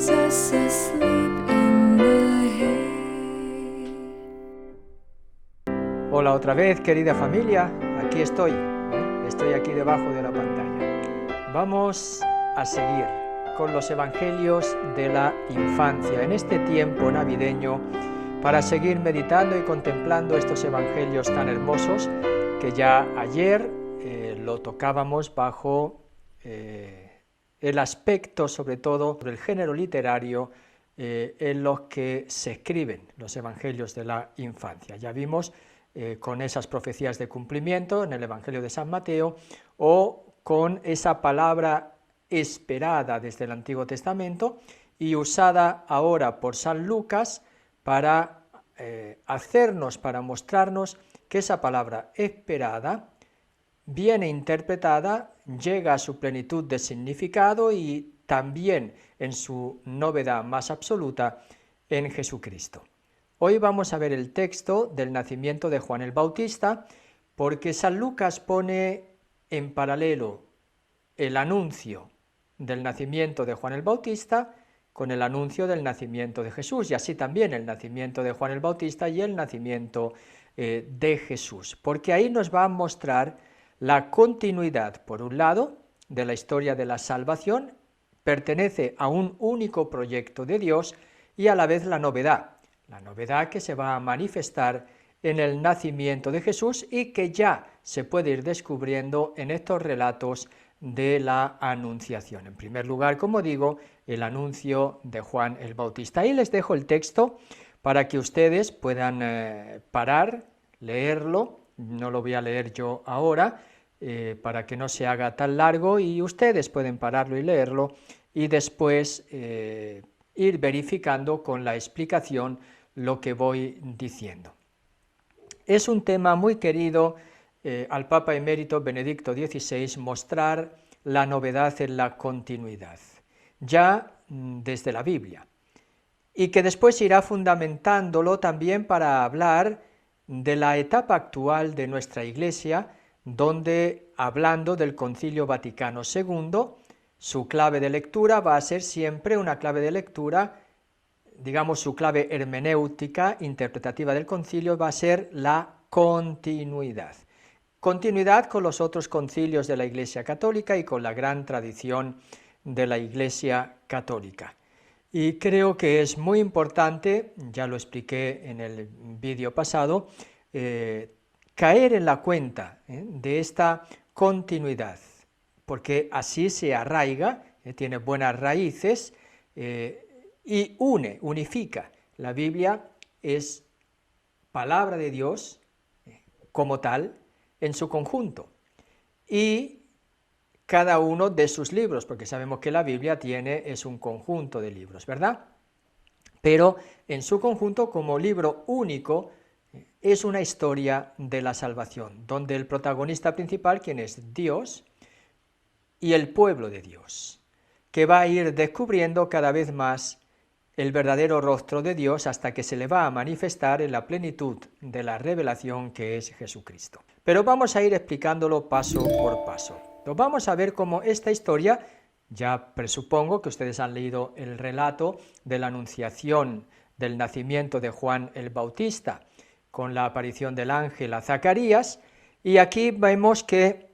Jesus asleep in the hay. Hola otra vez, querida familia, aquí estoy, estoy aquí debajo de la pantalla. Vamos a seguir con los evangelios de la infancia en este tiempo navideño para seguir meditando y contemplando estos evangelios tan hermosos que ya ayer lo tocábamos bajo el aspecto, sobre todo, del género literario en los que se escriben los evangelios de la infancia. Ya vimos con esas profecías de cumplimiento en el Evangelio de San Mateo o con esa palabra esperada desde el Antiguo Testamento y usada ahora por San Lucas para para mostrarnos que esa palabra esperada, bien interpretada, llega a su plenitud de significado y también en su novedad más absoluta en Jesucristo. Hoy vamos a ver el texto del nacimiento de Juan el Bautista, porque San Lucas pone en paralelo el anuncio del nacimiento de Juan el Bautista con el anuncio del nacimiento de Jesús, y así también el nacimiento de Juan el Bautista y el nacimiento de Jesús, porque ahí nos va a mostrar la continuidad, por un lado, de la historia de la salvación, pertenece a un único proyecto de Dios, y a la vez la novedad que se va a manifestar en el nacimiento de Jesús y que ya se puede ir descubriendo en estos relatos de la Anunciación. En primer lugar, como digo, el anuncio de Juan el Bautista. Ahí les dejo el texto para que ustedes puedan parar, leerlo, no lo voy a leer yo ahora, para que no se haga tan largo, y ustedes pueden pararlo y leerlo, y después ir verificando con la explicación lo que voy diciendo. Es un tema muy querido al Papa Emérito Benedicto XVI, mostrar la novedad en la continuidad, ya desde la Biblia, y que después irá fundamentándolo también para hablar de la etapa actual de nuestra Iglesia, donde, hablando del Concilio Vaticano II, su clave de lectura va a ser siempre una clave de lectura, digamos su clave hermenéutica, interpretativa del concilio, va a ser la continuidad. Continuidad con los otros concilios de la Iglesia Católica y con la gran tradición de la Iglesia Católica. Y creo que es muy importante, ya lo expliqué en el vídeo pasado, caer en la cuenta de esta continuidad, porque así se arraiga, tiene buenas raíces y unifica. La Biblia es palabra de Dios como tal en su conjunto y cada uno de sus libros, porque sabemos que la Biblia es un conjunto de libros, ¿verdad? Pero en su conjunto, como libro único, es una historia de la salvación, donde el protagonista principal, quien es Dios, y el pueblo de Dios, que va a ir descubriendo cada vez más el verdadero rostro de Dios hasta que se le va a manifestar en la plenitud de la revelación que es Jesucristo. Pero vamos a ir explicándolo paso por paso. Lo vamos a ver cómo esta historia, ya presupongo que ustedes han leído el relato de la anunciación del nacimiento de Juan el Bautista, con la aparición del ángel a Zacarías, y aquí vemos que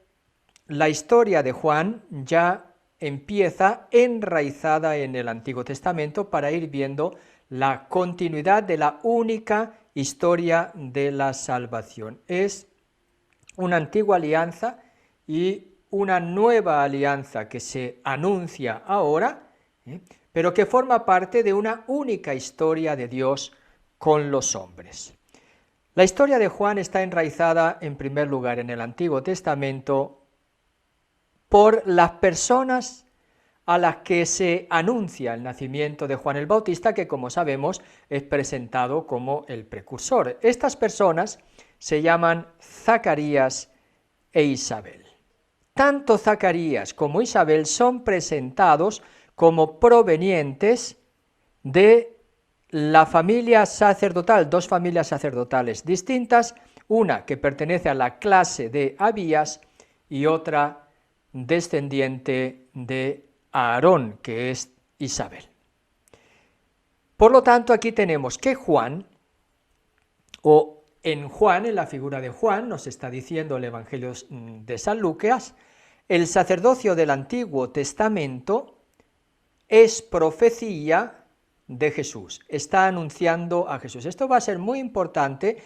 la historia de Juan ya empieza enraizada en el Antiguo Testamento para ir viendo la continuidad de la única historia de la salvación. Es una antigua alianza y una nueva alianza que se anuncia ahora, pero que forma parte de una única historia de Dios con los hombres. La historia de Juan está enraizada, en primer lugar, en el Antiguo Testamento por las personas a las que se anuncia el nacimiento de Juan el Bautista, que como sabemos es presentado como el precursor. Estas personas se llaman Zacarías e Isabel. Tanto Zacarías como Isabel son presentados como provenientes de la familia sacerdotal, dos familias sacerdotales distintas, una que pertenece a la clase de Abías y otra descendiente de Aarón, que es Isabel. Por lo tanto, aquí tenemos que Juan, o en Juan, en la figura de Juan, nos está diciendo el Evangelio de San Lucas, el sacerdocio del Antiguo Testamento es profecía de Jesús, está anunciando a Jesús. Esto va a ser muy importante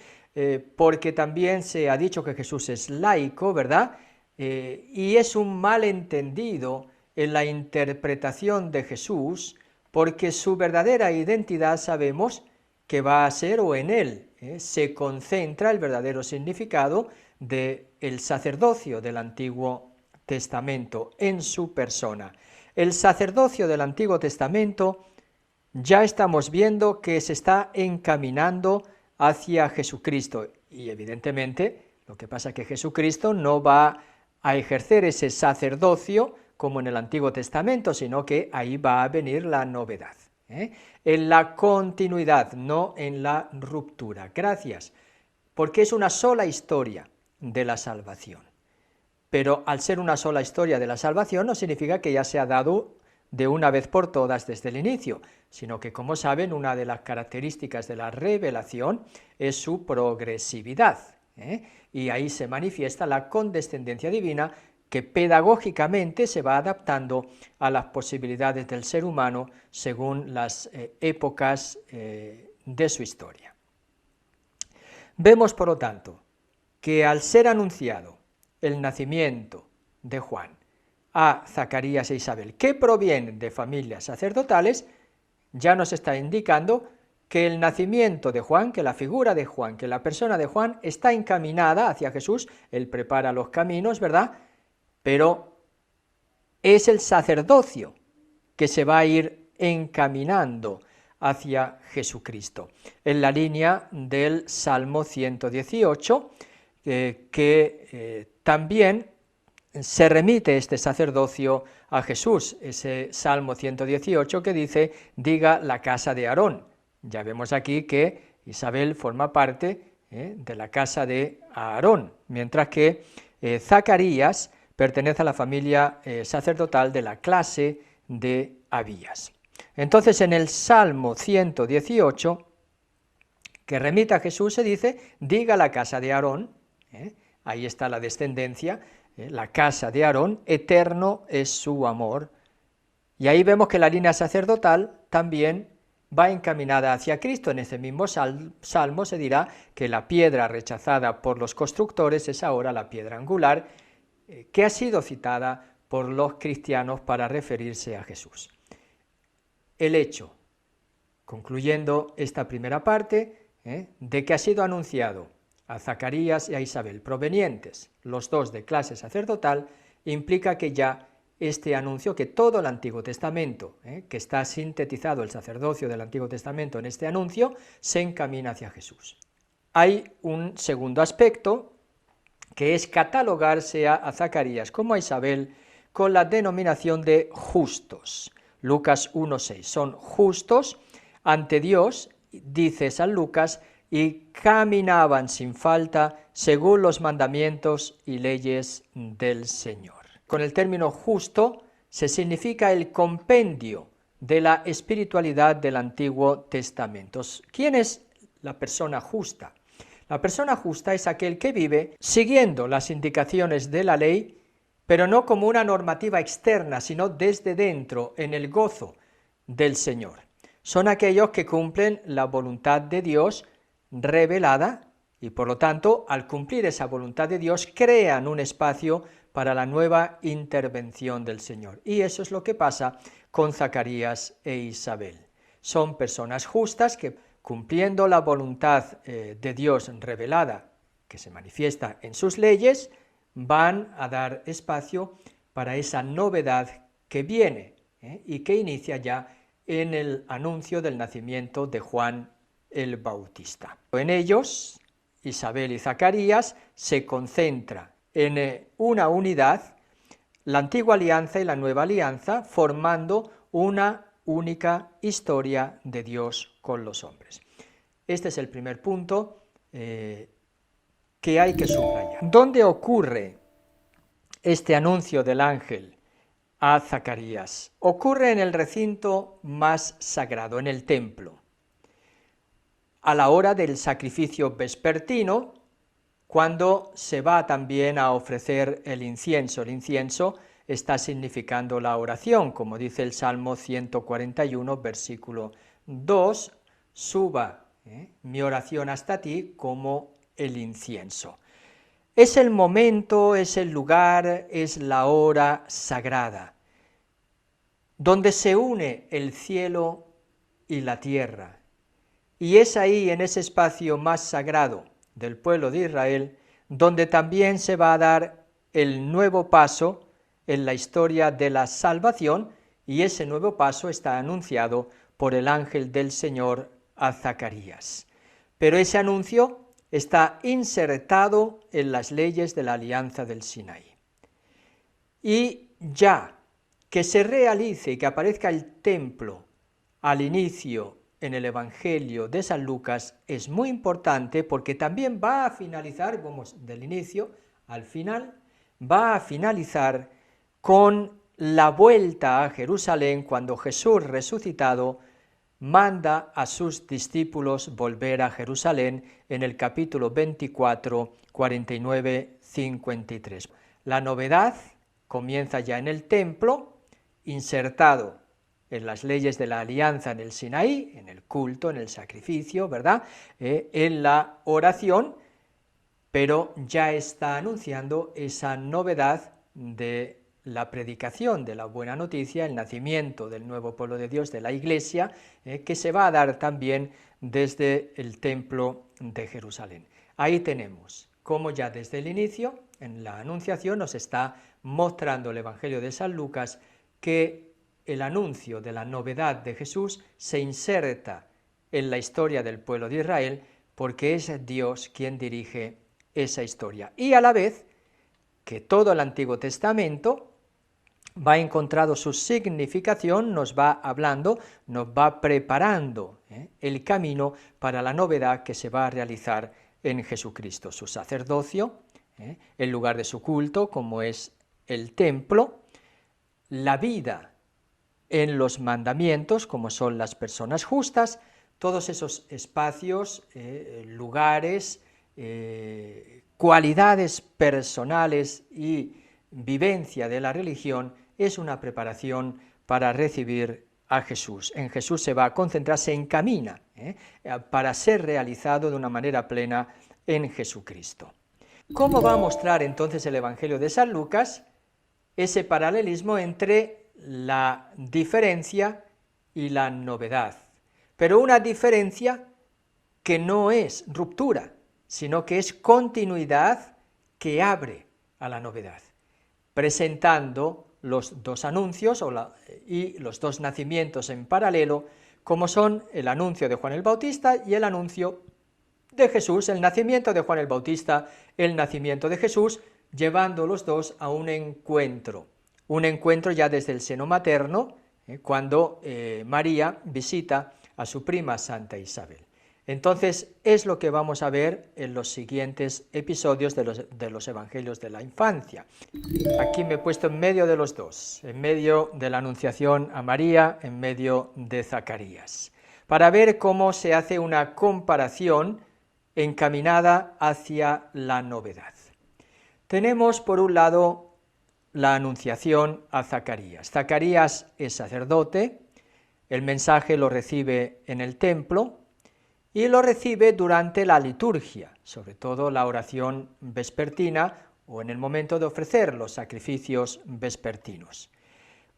porque también se ha dicho que Jesús es laico, ¿verdad? Y es un malentendido en la interpretación de Jesús, porque su verdadera identidad sabemos que va a ser, o en él se concentra el verdadero significado del sacerdocio del Antiguo Testamento en su persona. El sacerdocio del Antiguo Testamento ya estamos viendo que se está encaminando hacia Jesucristo, y evidentemente lo que pasa es que Jesucristo no va a ejercer ese sacerdocio como en el Antiguo Testamento, sino que ahí va a venir la novedad, en la continuidad, no en la ruptura. Gracias, porque es una sola historia de la salvación. Pero al ser una sola historia de la salvación no significa que ya se ha dado de una vez por todas desde el inicio, sino que, como saben, una de las características de la revelación es su progresividad, y ahí se manifiesta la condescendencia divina que pedagógicamente se va adaptando a las posibilidades del ser humano según las épocas de su historia. Vemos, por lo tanto, que al ser anunciado el nacimiento de Juan a Zacarías e Isabel, que provienen de familias sacerdotales, ya nos está indicando que el nacimiento de Juan, que la figura de Juan, que la persona de Juan está encaminada hacia Jesús, él prepara los caminos, ¿verdad? Pero es el sacerdocio que se va a ir encaminando hacia Jesucristo, en la línea del Salmo 118, que también se remite este sacerdocio a Jesús, ese Salmo 118 que dice, diga la casa de Aarón. Ya vemos aquí que Isabel forma parte de la casa de Aarón, mientras que Zacarías pertenece a la familia sacerdotal de la clase de Abías. Entonces, en el Salmo 118, que remite a Jesús, se dice, diga la casa de Aarón, ahí está la descendencia, la casa de Aarón, eterno es su amor. Y ahí vemos que la línea sacerdotal también va encaminada hacia Cristo. En ese mismo salmo se dirá que la piedra rechazada por los constructores es ahora la piedra angular, que ha sido citada por los cristianos para referirse a Jesús. El hecho, concluyendo esta primera parte, de que ha sido anunciado a Zacarías y a Isabel, provenientes los dos de clase sacerdotal, implica que ya este anuncio, que todo el Antiguo Testamento, que está sintetizado el sacerdocio del Antiguo Testamento en este anuncio, se encamina hacia Jesús. Hay un segundo aspecto, que es catalogarse a Zacarías como a Isabel con la denominación de justos. Lucas 1:6, son justos ante Dios, dice San Lucas, y caminaban sin falta según los mandamientos y leyes del Señor. Con el término justo se significa el compendio de la espiritualidad del Antiguo Testamento. ¿Quién es la persona justa? La persona justa es aquel que vive siguiendo las indicaciones de la ley, pero no como una normativa externa, sino desde dentro, en el gozo del Señor. Son aquellos que cumplen la voluntad de Dios revelada y, por lo tanto, al cumplir esa voluntad de Dios, crean un espacio para la nueva intervención del Señor. Y eso es lo que pasa con Zacarías e Isabel. Son personas justas que, cumpliendo la voluntad de Dios revelada, que se manifiesta en sus leyes, van a dar espacio para esa novedad que viene y que inicia ya en el anuncio del nacimiento de Juan el Bautista. En ellos, Isabel y Zacarías, se concentra en una unidad, la antigua alianza y la nueva alianza, formando una única historia de Dios con los hombres. Este es el primer punto que hay que subrayar. ¿Dónde ocurre este anuncio del ángel a Zacarías? Ocurre en el recinto más sagrado, en el templo. a la hora del sacrificio vespertino, cuando se va también a ofrecer el incienso. El incienso está significando la oración, como dice el Salmo 141, versículo 2, suba mi oración hasta ti como el incienso. Es el momento, es el lugar, es la hora sagrada, donde se une el cielo y la tierra. Y es ahí, en ese espacio más sagrado del pueblo de Israel, donde también se va a dar el nuevo paso en la historia de la salvación, y ese nuevo paso está anunciado por el ángel del Señor a Zacarías. Pero ese anuncio está insertado en las leyes de la alianza del Sinaí. Y ya que se realice y que aparezca el templo al inicio en el Evangelio de San Lucas es muy importante, porque también va a finalizar, vamos del inicio al final, va a finalizar con la vuelta a Jerusalén, cuando Jesús resucitado manda a sus discípulos volver a Jerusalén en el capítulo 24, 49, 53. La novedad comienza ya en el templo, insertado en las leyes de la alianza en el Sinaí, en el culto, en el sacrificio, ¿verdad? En la oración, pero ya está anunciando esa novedad de la predicación de la buena noticia, el nacimiento del nuevo pueblo de Dios, de la Iglesia, que se va a dar también desde el templo de Jerusalén. Ahí tenemos cómo ya desde el inicio, en la anunciación, nos está mostrando el Evangelio de San Lucas que el anuncio de la novedad de Jesús se inserta en la historia del pueblo de Israel, porque es Dios quien dirige esa historia. Y a la vez que todo el Antiguo Testamento va encontrando su significación, nos va hablando, nos va preparando el camino para la novedad que se va a realizar en Jesucristo, su sacerdocio, el lugar de su culto, como es el templo, la vida en los mandamientos, como son las personas justas, todos esos espacios, lugares, cualidades personales y vivencia de la religión, es una preparación para recibir a Jesús. En Jesús se va a concentrar, se encamina para ser realizado de una manera plena en Jesucristo. ¿Cómo va a mostrar entonces el Evangelio de San Lucas ese paralelismo entre la diferencia y la novedad? Pero una diferencia que no es ruptura, sino que es continuidad que abre a la novedad, presentando los dos anuncios y los dos nacimientos en paralelo, como son el anuncio de Juan el Bautista y el anuncio de Jesús, el nacimiento de Juan el Bautista, el nacimiento de Jesús, llevando los dos a un encuentro ya desde el seno materno, cuando María visita a su prima Santa Isabel. Entonces es lo que vamos a ver en los siguientes episodios de los Evangelios de la infancia. Aquí me he puesto en medio de los dos, en medio de la Anunciación a María, en medio de Zacarías, para ver cómo se hace una comparación encaminada hacia la novedad. Tenemos por un lado la Anunciación a Zacarías. Zacarías es sacerdote, el mensaje lo recibe en el templo, y lo recibe durante la liturgia, sobre todo la oración vespertina o en el momento de ofrecer los sacrificios vespertinos.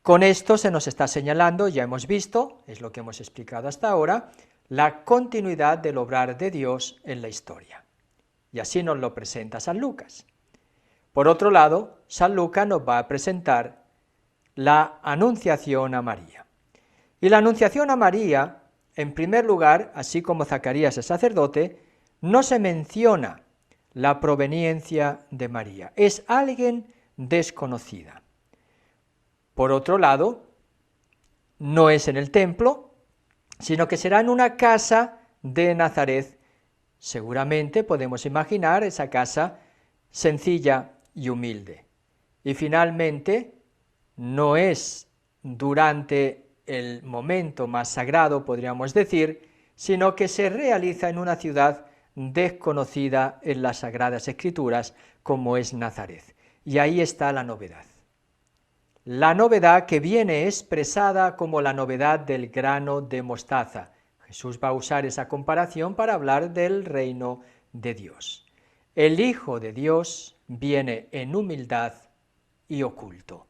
Con esto se nos está señalando, ya hemos visto, es lo que hemos explicado hasta ahora, la continuidad del obrar de Dios en la historia. Y así nos lo presenta San Lucas. Por otro lado, San Lucas nos va a presentar la Anunciación a María. Y la Anunciación a María, en primer lugar, así como Zacarías es sacerdote, no se menciona la proveniencia de María, es alguien desconocida. Por otro lado, no es en el templo, sino que será en una casa de Nazaret. Seguramente podemos imaginar esa casa sencilla y humilde. Y finalmente, no es durante el momento más sagrado, podríamos decir, sino que se realiza en una ciudad desconocida en las Sagradas Escrituras, como es Nazaret. Y ahí está la novedad. La novedad que viene expresada como la novedad del grano de mostaza. Jesús va a usar esa comparación para hablar del reino de Dios. El Hijo de Dios viene en humildad y oculto.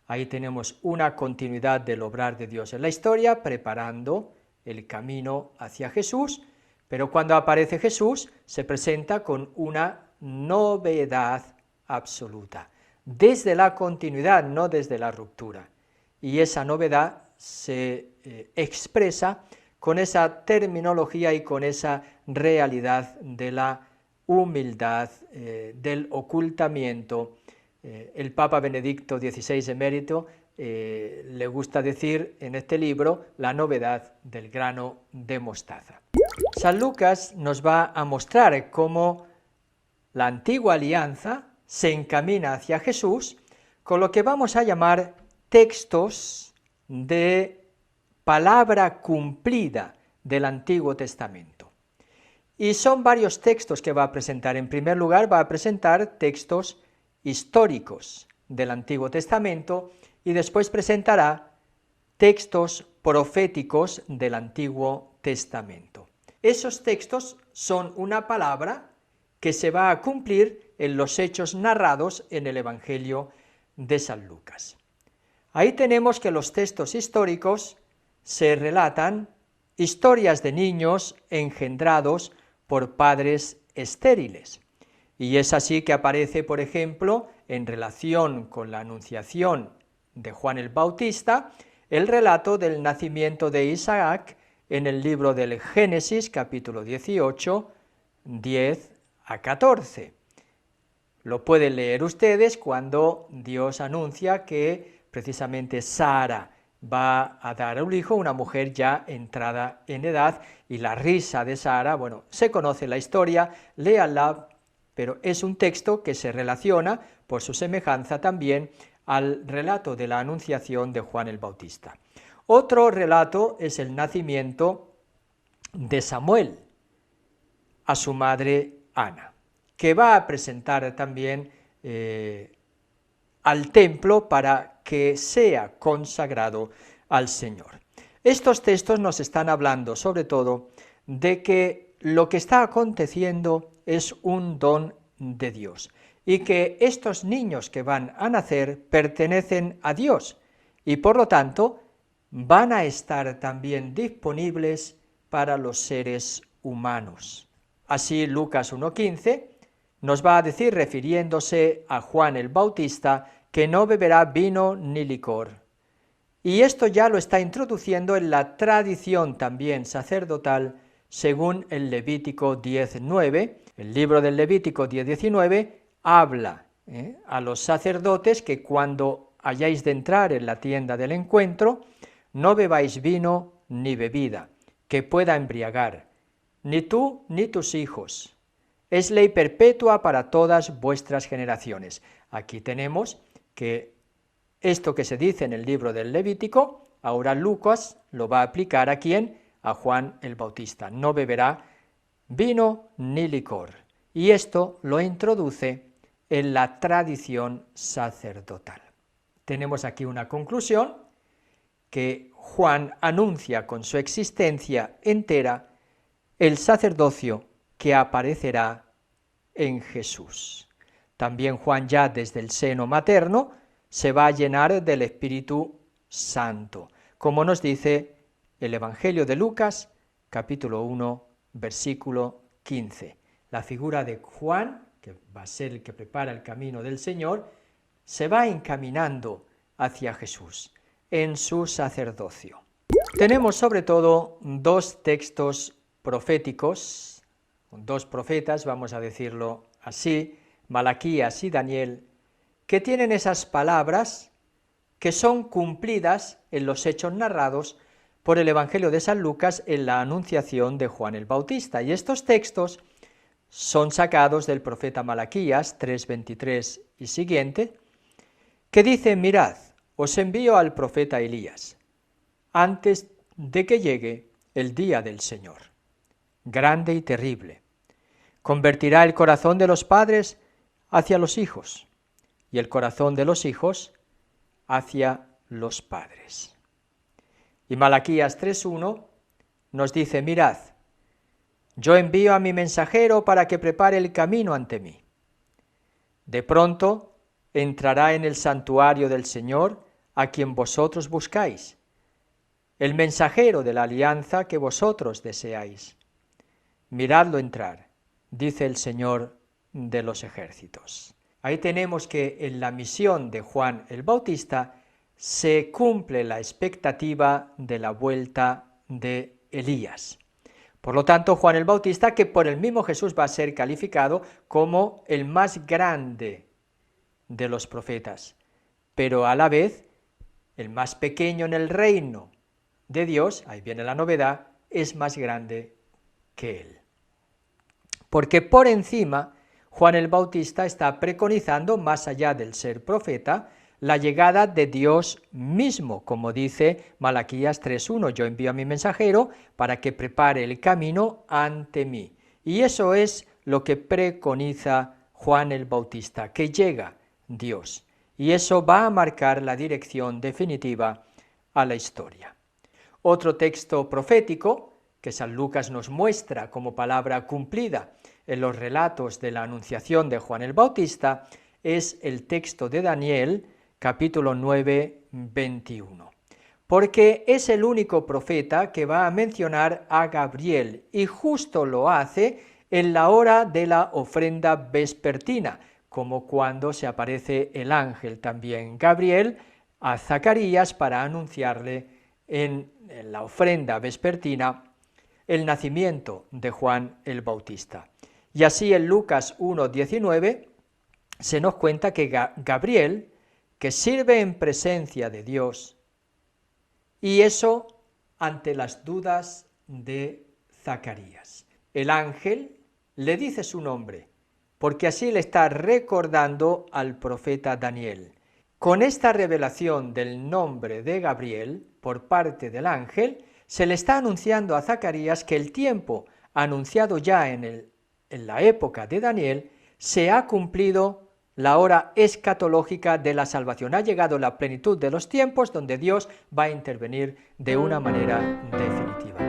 Ahí tenemos una continuidad del obrar de Dios en la historia, preparando el camino hacia Jesús, pero cuando aparece Jesús se presenta con una novedad absoluta, desde la continuidad, no desde la ruptura. Y esa novedad se expresa con esa terminología y con esa realidad de la humildad, del ocultamiento. El Papa Benedicto XVI emérito le gusta decir en este libro la novedad del grano de mostaza. San Lucas nos va a mostrar cómo la antigua alianza se encamina hacia Jesús con lo que vamos a llamar textos de palabra cumplida del Antiguo Testamento. Y son varios textos que va a presentar. En primer lugar, va a presentar textos históricos del Antiguo Testamento y después presentará textos proféticos del Antiguo Testamento. Esos textos son una palabra que se va a cumplir en los hechos narrados en el Evangelio de San Lucas. Ahí tenemos que los textos históricos se relatan historias de niños engendrados por padres estériles. Y es así que aparece, por ejemplo, en relación con la anunciación de Juan el Bautista, el relato del nacimiento de Isaac en el libro del Génesis, capítulo 18, 10 a 14. Lo pueden leer ustedes cuando Dios anuncia que precisamente Sara va a dar a un hijo, una mujer ya entrada en edad, y la risa de Sara, bueno, se conoce la historia, léanla, pero es un texto que se relaciona por su semejanza también al relato de la anunciación de Juan el Bautista. Otro relato es el nacimiento de Samuel a su madre Ana, que va a presentar también al templo para que sea consagrado al Señor. Estos textos nos están hablando sobre todo de que lo que está aconteciendo es un don de Dios y que estos niños que van a nacer pertenecen a Dios y por lo tanto van a estar también disponibles para los seres humanos. Así Lucas 1:15 nos va a decir, refiriéndose a Juan el Bautista, que no beberá vino ni licor. Y esto ya lo está introduciendo en la tradición también sacerdotal, según el Levítico 10:9. El libro del Levítico 10:19 habla a los sacerdotes que cuando hayáis de entrar en la tienda del encuentro, no bebáis vino ni bebida, que pueda embriagar, ni tú ni tus hijos. Es ley perpetua para todas vuestras generaciones. Aquí tenemos que esto que se dice en el libro del Levítico, ahora Lucas lo va a aplicar ¿a quién? A Juan el Bautista. No beberá vino ni licor. Y esto lo introduce en la tradición sacerdotal. Tenemos aquí una conclusión que Juan anuncia con su existencia entera el sacerdocio que aparecerá en Jesús. También Juan ya desde el seno materno se va a llenar del Espíritu Santo, como nos dice el Evangelio de Lucas, capítulo 1, versículo 15. La figura de Juan, que va a ser el que prepara el camino del Señor, se va encaminando hacia Jesús en su sacerdocio. Tenemos sobre todo dos textos proféticos, dos profetas, vamos a decirlo así, Malaquías y Daniel, que tienen esas palabras que son cumplidas en los hechos narrados por el Evangelio de San Lucas en la anunciación de Juan el Bautista. Y estos textos son sacados del profeta Malaquías 3:23 y siguiente, que dice: mirad, os envío al profeta Elías, antes de que llegue el día del Señor. grande y terrible. Convertirá el corazón de los padres hacia los hijos y el corazón de los hijos hacia los padres. Y Malaquías 3:1 nos dice: mirad, yo envío a mi mensajero para que prepare el camino ante mí. De pronto entrará en el santuario del Señor a quien vosotros buscáis, el mensajero de la alianza que vosotros deseáis. Miradlo entrar, dice el Señor de los ejércitos. Ahí tenemos que en la misión de Juan el Bautista se cumple la expectativa de la vuelta de Elías. Por lo tanto, Juan el Bautista, que por el mismo Jesús va a ser calificado como el más grande de los profetas, pero a la vez el más pequeño en el reino de Dios, ahí viene la novedad, es más grande que él. Porque por encima, Juan el Bautista está preconizando, más allá del ser profeta, la llegada de Dios mismo, como dice Malaquías 3:1, yo envío a mi mensajero para que prepare el camino ante mí. Y eso es lo que preconiza Juan el Bautista, que llega Dios. Y eso va a marcar la dirección definitiva a la historia. Otro texto profético que San Lucas nos muestra como palabra cumplida en los relatos de la anunciación de Juan el Bautista es el texto de Daniel, capítulo 9, 21. Porque es el único profeta que va a mencionar a Gabriel, y justo lo hace en la hora de la ofrenda vespertina, como cuando se aparece el ángel también Gabriel a Zacarías para anunciarle en la ofrenda vespertina el nacimiento de Juan el Bautista. Y así en Lucas 1:19 se nos cuenta que Gabriel, que sirve en presencia de Dios, y eso ante las dudas de Zacarías. El ángel le dice su nombre, porque así le está recordando al profeta Daniel. Con esta revelación del nombre de Gabriel por parte del ángel, se le está anunciando a Zacarías que el tiempo anunciado ya en la época de Daniel se ha cumplido la hora escatológica de la salvación. Ha llegado la plenitud de los tiempos donde Dios va a intervenir de una manera definitiva.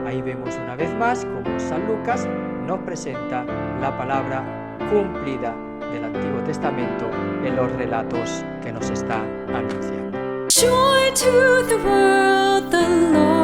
Ahí vemos una vez más cómo San Lucas nos presenta la palabra cumplida del Antiguo Testamento en los relatos que nos está anunciando. Joy to the world, the Lord